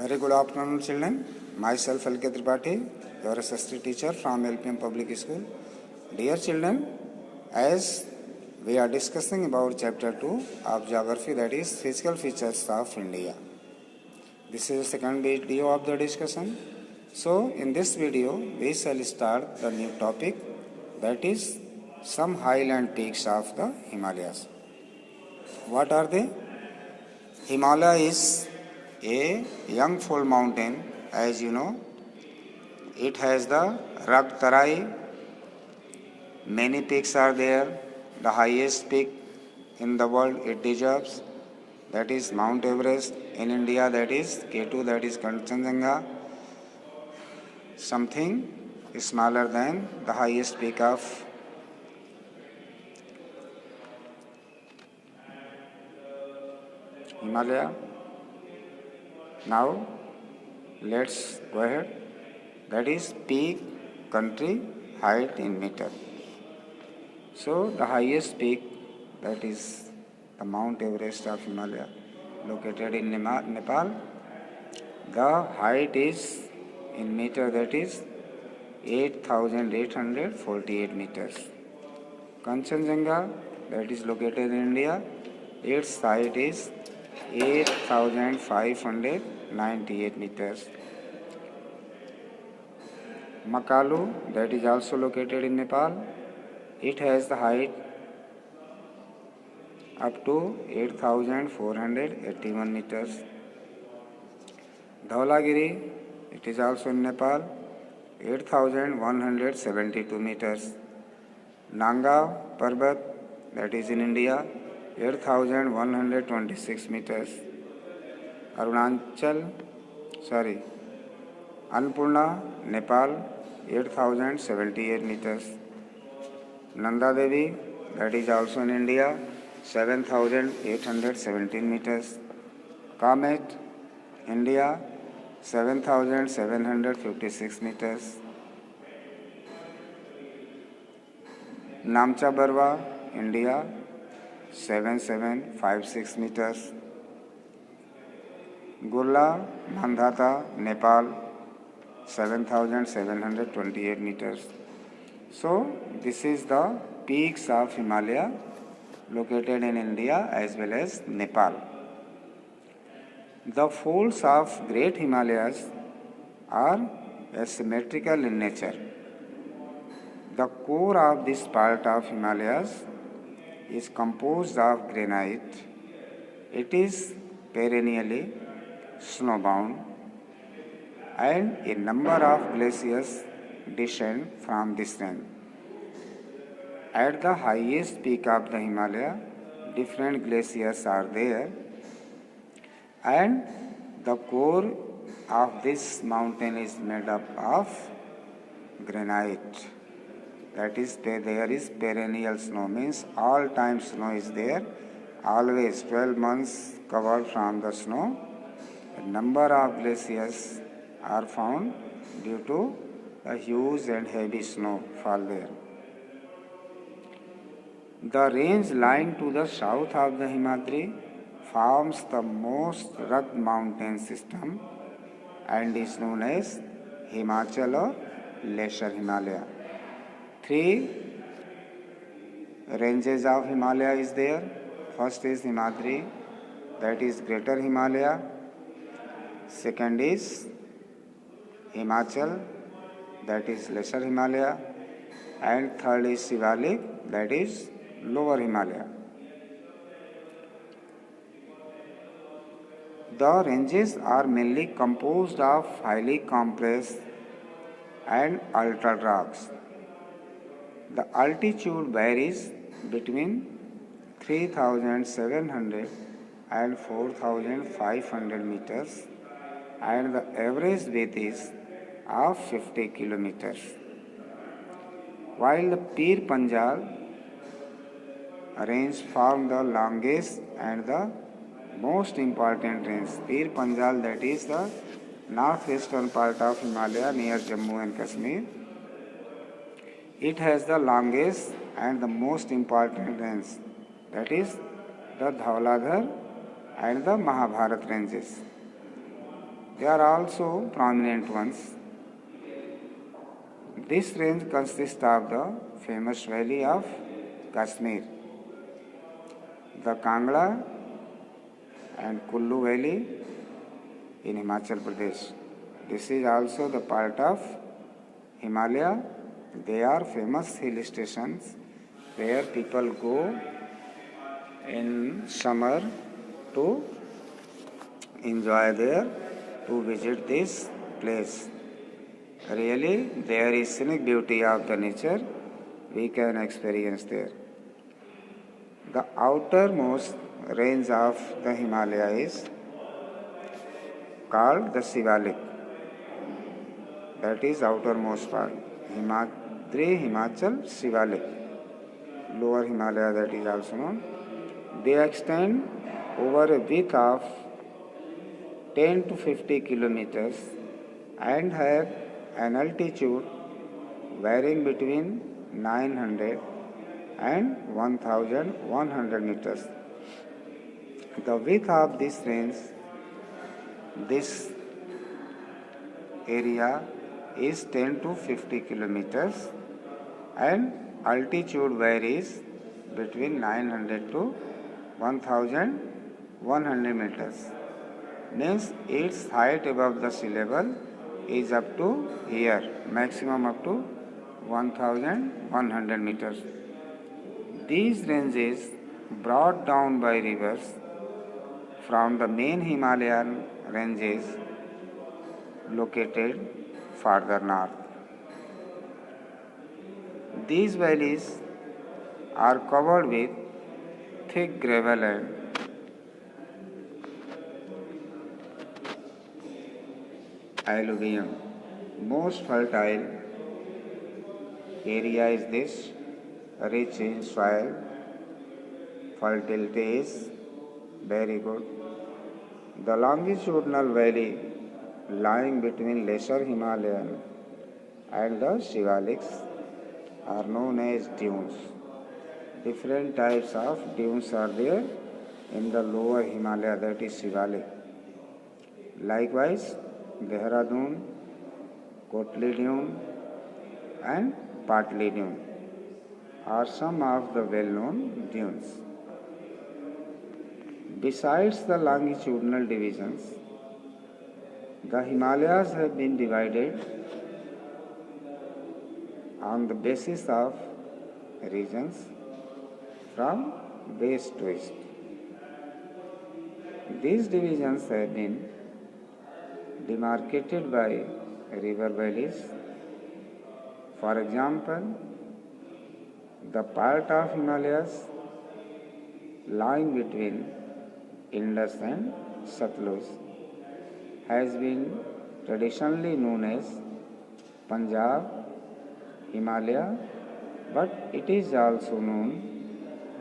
Very good afternoon, children. Myself, L.K. Tripathi, your SST teacher from LPM Public School. Dear children, as we are discussing about chapter 2 of geography, that is physical features of India. This is the second video of the discussion. So, in this video, we shall start the new topic, that is some highland peaks of the Himalayas. What are they? Himalaya is a young full mountain, as you know. It has the rugged terrain. Many peaks are there. The highest peak in the world it deserves, that is Mount Everest. In India, that is K2, that is Kanchenjunga. Something smaller than the highest peak of Himalaya. Now, let's go ahead. That is peak country height in meter. So, the highest peak, that is the Mount Everest of Himalaya, located in Nepal. The height is in meter, that is 8,848 meters. Kanchenjunga, that is located in India, its height is 8,598 meters. Makalu, that is also located in Nepal, it has the height up to 8,481 meters. Dhaulagiri, it is also in Nepal, 8,172 meters. Nanga Parbat, that is in India, 8,126 meters. Annapurna, Nepal, 8,078 meters. Nanda Devi, that is also in India, 7,817 meters. Kamet, India, 7,756 meters. Namcha Barwa, India, 7,756 meters. Gurla Mandhata, Nepal, 7,728 meters. So, this is the peaks of Himalaya located in India as well as Nepal. The folds of Great Himalayas are asymmetrical in nature. The core of this part of Himalayas is composed of granite. It is perennially snowbound, and a number of glaciers descend from this range. At the highest peak of the Himalaya, different glaciers are there, and the core of this mountain is made up of granite. That is, there is perennial snow, means all time snow is there, always 12 months covered from the snow. A number of glaciers are found due to a huge and heavy snowfall there. The range lying to the south of the Himadri forms the most rugged mountain system and is known as Himachal or Lesser Himalaya. 3 ranges of Himalaya is there. First is Himadri, that is Greater Himalaya. Second is Himachal, that is Lesser Himalaya. And third is Shivalik, that is Lower Himalaya. The ranges are mainly composed of highly compressed and altered rocks. The altitude varies between 3,700 and 4,500 meters, and the average width is of 50 kilometers. While the Pir Panjal range forms the longest and the most important range. Pir Panjal, that is the northwestern part of Himalaya near Jammu and Kashmir. It has the longest and the most important range, that is the Dhauladhar and the Mahabharat ranges. They are also prominent ones. This range consists of the famous valley of Kashmir, the Kangla and Kullu Valley in Himachal Pradesh. This is also the part of Himalaya. They are famous hill stations where people go in summer to enjoy there, to visit this place. Really, there is scenic beauty of the nature we can experience there. The outermost range of the Himalaya is called the Shivalik. That is outermost part. Himadri, Himachal, Shivalik. Lower Himalaya, that is also known. They extend over a width of 10 to 50 kilometers and have an altitude varying between 900 and 1100 meters. The width of this range, this area is 10 to 50 kilometers and altitude varies between 900 to 1100 meters. Means its height above the sea level is up to here, maximum up to 1100 meters. These ranges brought down by rivers from the main Himalayan ranges located farther north. These valleys are covered with thick gravel and alluvium. Most fertile area is this, rich in soil, fertility is very good. The longitudinal valley lying between Lesser Himalayan and the Shivaliks are known as dunes. Different types of dunes are there in the lower Himalaya, that is Shivalik. Likewise, Dehradun, Kotli Dune and Patli Dune are some of the well-known dunes. Besides the longitudinal divisions, the Himalayas have been divided on the basis of regions from west to east. These divisions have been demarcated by river valleys. For example, the part of Himalayas lying between Indus and Satluj has been traditionally known as Punjab, Himalaya, but it is also known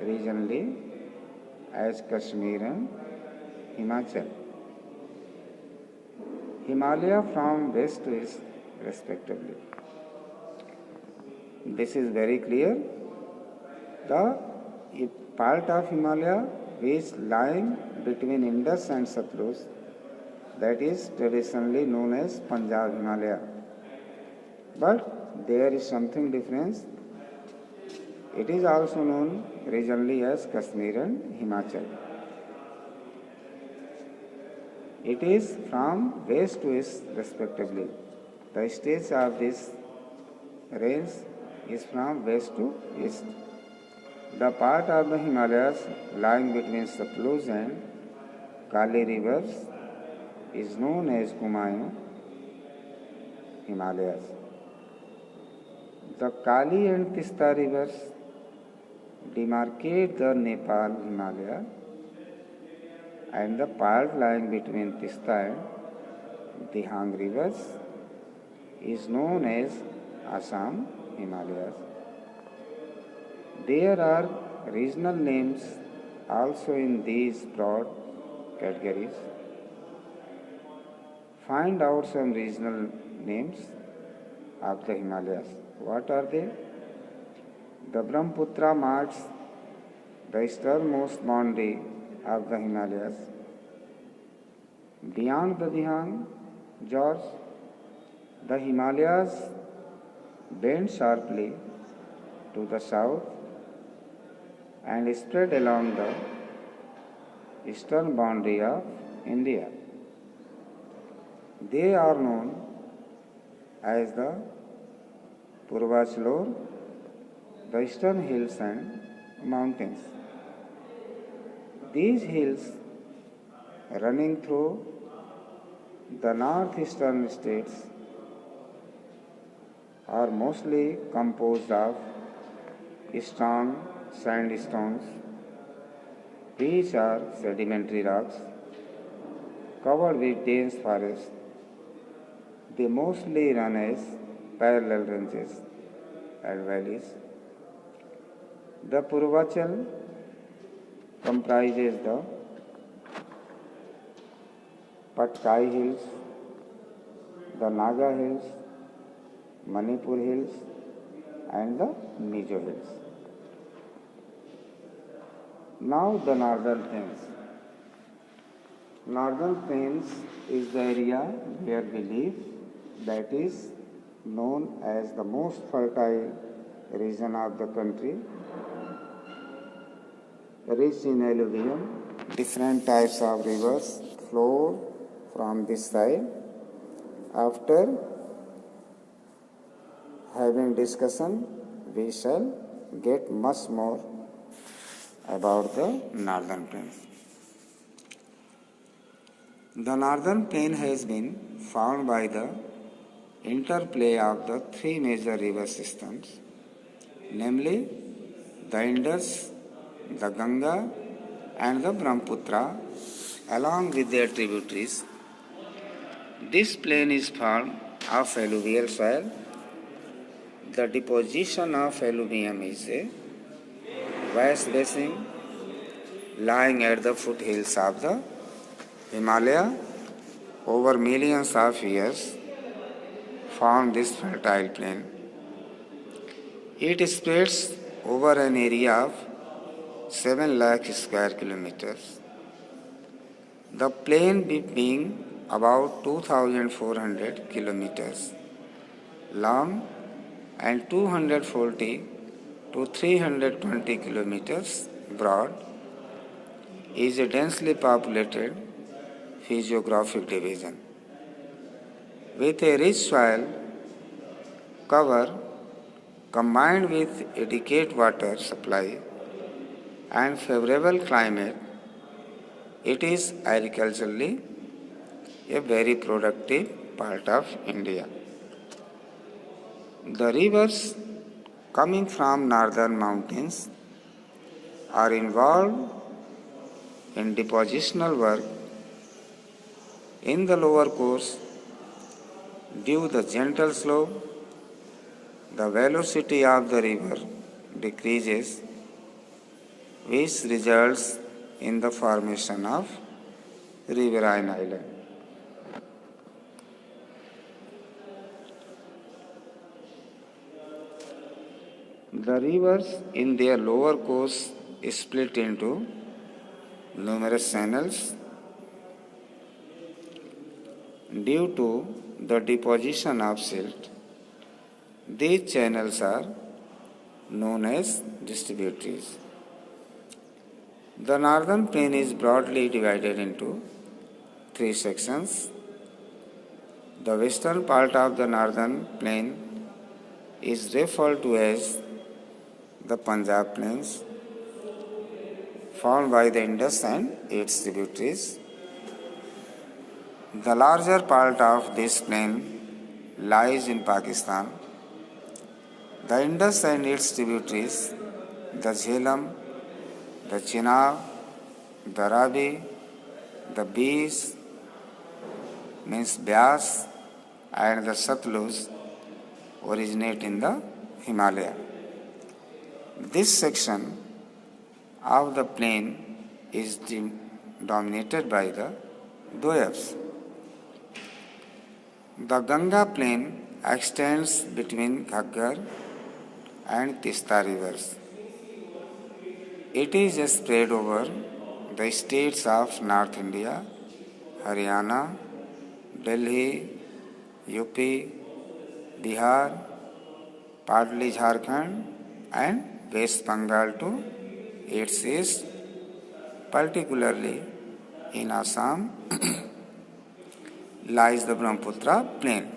regionally as Kashmir and Himachal. Himalaya from west to east respectively. This is very clear. The part of Himalaya which lying between Indus and Satluj, that is traditionally known as Punjab Himalaya. But there is something different. It is also known regionally as Kashmir and Himachal. It is from west to east respectively. The stage of this range is from west to east. The part of the Himalayas lying between Satluj and Kali rivers is known as Kumaon Himalayas. The Kali and Tista rivers demarcate the Nepal Himalaya, and the part lying between Tista and Dihang rivers is known as Assam Himalayas. There are regional names also in these broad categories. Find out some regional names of the Himalayas. What are they? The Brahmaputra marks the easternmost boundary of the Himalayas. Beyond the Dihang, George, the Himalayas bend sharply to the south and spread along the eastern boundary of India. They are known as the Purvachalur, the eastern hills and mountains. These hills running through the northeastern states are mostly composed of strong sandstones, which are sedimentary rocks covered with dense forest. They mostly run as parallel ranges and valleys. The Purvachal comprises the Patkai Hills, the Naga Hills, Manipur Hills, and the Mizo Hills. Now the Northern Plains. Northern Plains is the area where we live, that is known as the most fertile region of the country, rich in alluvium. Different types of rivers flow from this side. After having discussion, we shall get much more about the northern plains. The northern plain has been formed by the interplay of the three major river systems, namely the Indus, the Ganga, and the Brahmaputra, along with their tributaries. This plain is formed of alluvial soil. The deposition of alluvium is a vast basin lying at the foothills of the Himalaya over millions of years formed this fertile plain. It spreads over an area of 7 lakh square kilometers. The plain being about 2,400 kilometers long and 240 to 320 kilometers broad, is a densely populated physiographic division. With a rich soil cover combined with adequate water supply and favorable climate, it is agriculturally a very productive part of India. The rivers coming from northern mountains are involved in depositional work. In the lower course, due to the gentle slope, the velocity of the river decreases, which results in the formation of riverine island. The rivers in their lower course split into numerous channels. Due to the deposition of silt, these channels are known as distributaries. The northern plain is broadly divided into three sections. The western part of the northern plain is referred to as the Punjab Plains, formed by the Indus and its tributaries. The larger part of this plain lies in Pakistan. The Indus and its tributaries, the Jhelum, the Chenab, the Ravi, the Beas, means Byas, and the Satluj, originate in the Himalaya. This section of the plain is dominated by the Doabs. The Ganga plain extends between Ghaggar and Tista rivers. It is spread over the states of North India, Haryana, Delhi, UP, Bihar, partly Jharkhand and West Bengal to its east, particularly in Assam, lies the Brahmaputra plain.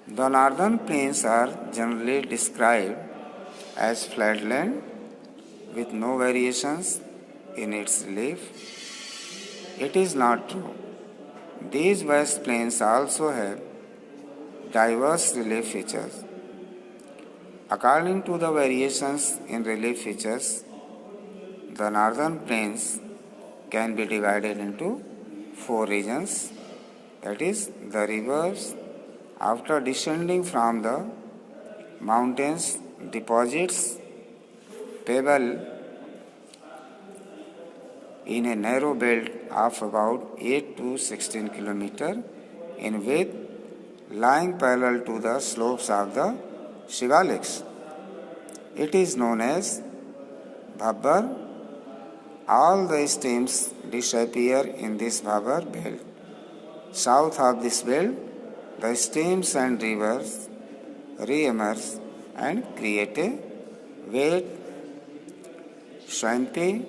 The northern plains are generally described as flatland with no variations in its relief. It is not true. These vast plains also have diverse relief features. According to the variations in relief features, the northern plains can be divided into 4 regions, that is, the rivers, after descending from the mountains, deposits pebble in a narrow belt of about 8 to 16 km in width, lying parallel to the slopes of the Shivaliks. It is known as Bhabbar. All the streams disappear in this Bhabbar belt. South of this belt, the streams and rivers re-emerge and create a wet, swampy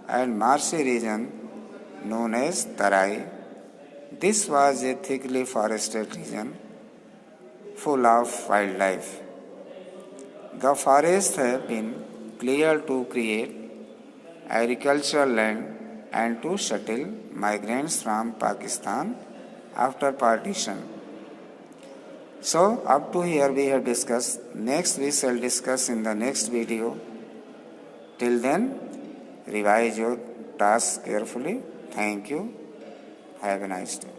and marshy region known as Tarai. This was a thickly forested region full of wildlife. The forests have been cleared to create agricultural land and to shuttle migrants from Pakistan after partition. So, up to here we have discussed. Next we shall discuss in the next video. Till then, revise your tasks carefully. Thank you. Have a nice day.